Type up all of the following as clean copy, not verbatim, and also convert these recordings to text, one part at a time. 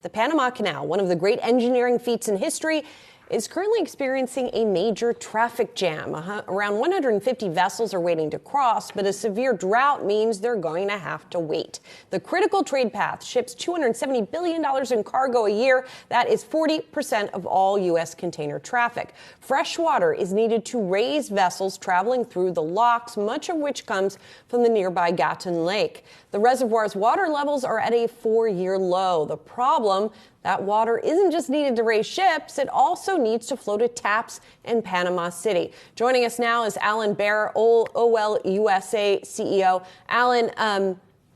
The Panama Canal, one of the great engineering feats in history, is currently experiencing a major traffic jam. Around 150 vessels are waiting to cross, but a severe drought means they're going to have to wait. The critical trade path ships $270 billion in cargo a year. That is 40% of all U.S. container traffic. Fresh water is needed to raise vessels traveling through the locks, much of which comes from the nearby Gatun Lake. The reservoir's water levels are at a 4-year low. The problem, that water isn't just needed to raise ships, it also needs to flow to taps in Panama City. Joining us now is Alan Baer, OL USA CEO. Alan,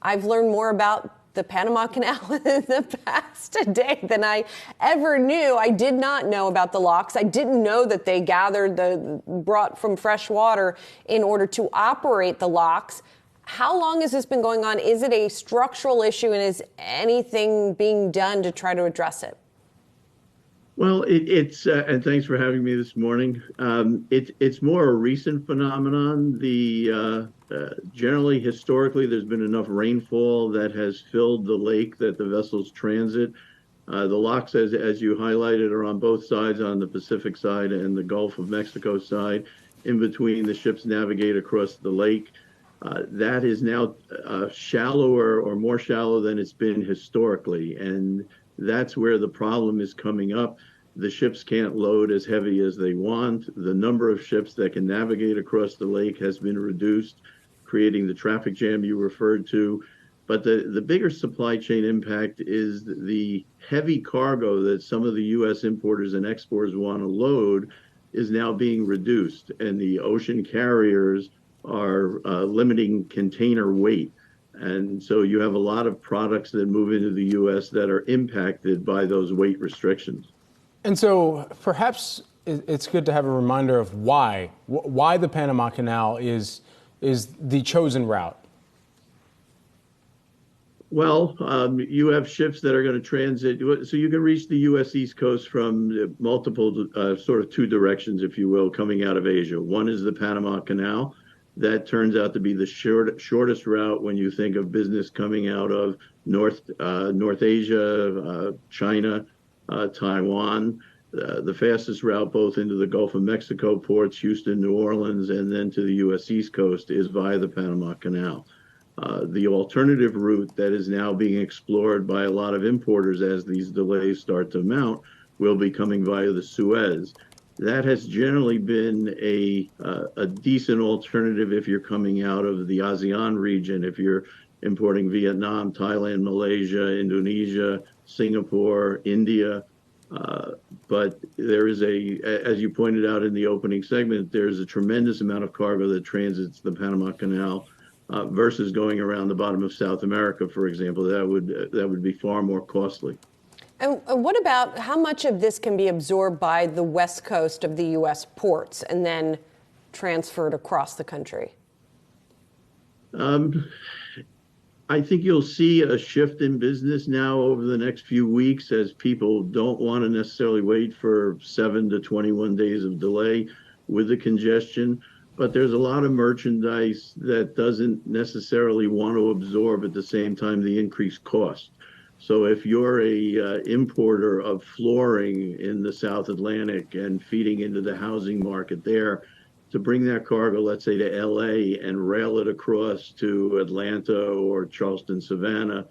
I've learned more about the Panama Canal in the past day than I ever knew. I did not know about the locks. I didn't know that they brought from fresh water in order to operate the locks. How long has this been going on? Is it a structural issue, and is anything being done to try to address it? Well, it's and thanks for having me this morning. It's more a recent phenomenon. Generally, historically, there's been enough rainfall that has filled the lake that the vessels transit. The locks, as you highlighted, are on both sides, on the Pacific side and the Gulf of Mexico side. In between, the ships navigate across the lake. That is now shallower or more shallow than it's been historically. And that's where the problem is coming up. The ships can't load as heavy as they want. The number of ships that can navigate across the lake has been reduced, creating the traffic jam you referred to. But the bigger supply chain impact is the heavy cargo that some of the U.S. importers and exporters want to load is now being reduced. And the ocean carriers are limiting container weight. And so you have a lot of products that move into the U.S. that are impacted by those weight restrictions. And so perhaps it's good to have a reminder of why the Panama Canal is the chosen route. Well, you have ships that are going to transit. So you can reach the U.S. East Coast from multiple sort of two directions, if you will, coming out of Asia. One is the Panama Canal. That turns out to be the shortest route when you think of business coming out of North Asia, China, Taiwan. The fastest route both into the Gulf of Mexico ports, Houston, New Orleans, and then to the U.S. East Coast is via the Panama Canal. The alternative route that is now being explored by a lot of importers as these delays start to mount will be coming via the Suez. That has generally been a decent alternative if you're coming out of the ASEAN region, if you're importing Vietnam, Thailand, Malaysia, Indonesia, Singapore, India. But there is as you pointed out in the opening segment, there's a tremendous amount of cargo that transits the Panama Canal versus going around the bottom of South America, for example. That would be far more costly. And what about how much of this can be absorbed by the west coast of the U.S. ports and then transferred across the country? I think you'll see a shift in business now over the next few weeks as people don't want to necessarily wait for 7 to 21 days of delay with the congestion. But there's a lot of merchandise that doesn't necessarily want to absorb at the same time the increased cost. So if you're a importer of flooring in the South Atlantic and feeding into the housing market there, to bring that cargo, let's say to LA and rail it across to Atlanta or Charleston, Savannah,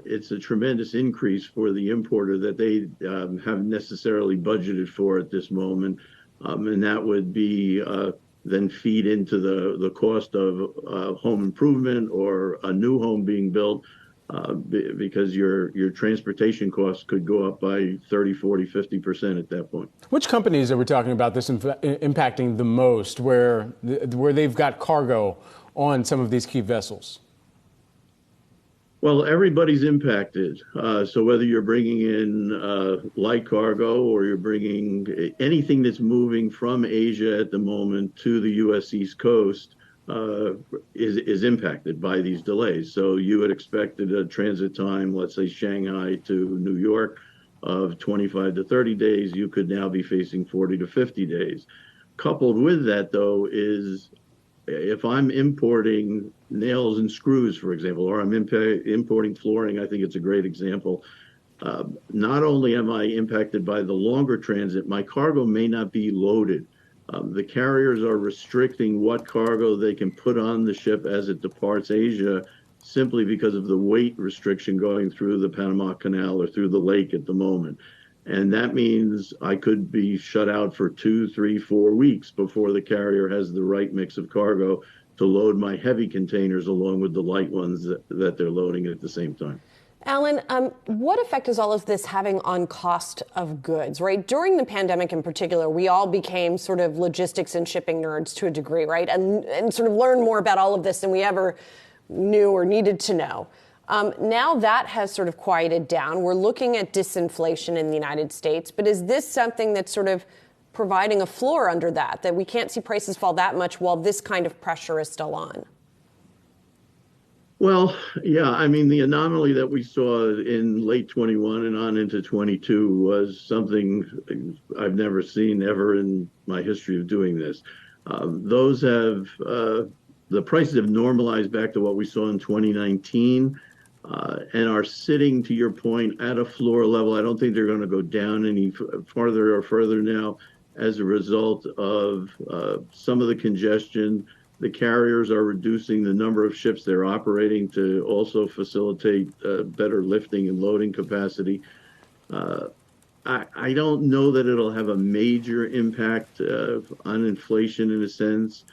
it's a tremendous increase for the importer that they haven't necessarily budgeted for at this moment. And that would be then feed into the cost of home improvement or a new home being built. Because your transportation costs could go up by 30, 40, 50% at that point. Which companies are we talking about this impacting the most, where they've got cargo on some of these key vessels? Well, everybody's impacted. So whether you're bringing in light cargo or you're bringing anything that's moving from Asia at the moment to the U.S. East Coast, is impacted by these delays. So you would expect a transit time, let's say Shanghai to New York, of 25 to 30 days. You could now be facing 40 to 50 days. Coupled with that, though, is if I'm importing nails and screws, for example, or I'm importing flooring, I think it's a great example. not only am I impacted by the longer transit, my cargo may not be loaded. The carriers are restricting what cargo they can put on the ship as it departs Asia simply because of the weight restriction going through the Panama Canal or through the lake at the moment. And that means I could be shut out for 2, 3, 4 weeks before the carrier has the right mix of cargo to load my heavy containers along with the light ones that they're loading at the same time. Alan, what effect is all of this having on cost of goods, right? During the pandemic in particular, we all became sort of logistics and shipping nerds to a degree, right? And sort of learned more about all of this than we ever knew or needed to know. Now that has sort of quieted down. We're looking at disinflation in the United States, but is this something that's sort of providing a floor under that we can't see prices fall that much while this kind of pressure is still on? Well, yeah, I mean, the anomaly that we saw in late 21 and on into 22 was something I've never seen ever in my history of doing this. The prices have normalized back to what we saw in 2019 and are sitting, to your point, at a floor level. I don't think they're going to go down any farther or further now as a result of some of the congestion. The carriers are reducing the number of ships they're operating to also facilitate better lifting and loading capacity. I don't know that it'll have a major impact on inflation in a sense.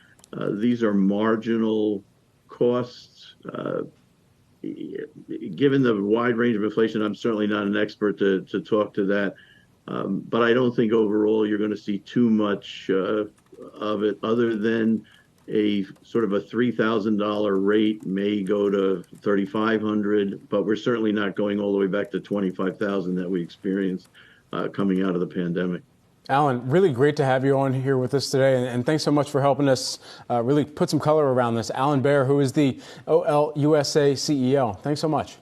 These are marginal costs. Given the wide range of inflation, I'm certainly not an expert to talk to that. But I don't think overall you're going to see too much of it other than a sort of a $3,000 rate may go to $3,500, but we're certainly not going all the way back to $25,000 that we experienced coming out of the pandemic. Alan, really great to have you on here with us today, and thanks so much for helping us really put some color around this. Alan Baer, who is the OL USA CEO. Thanks so much.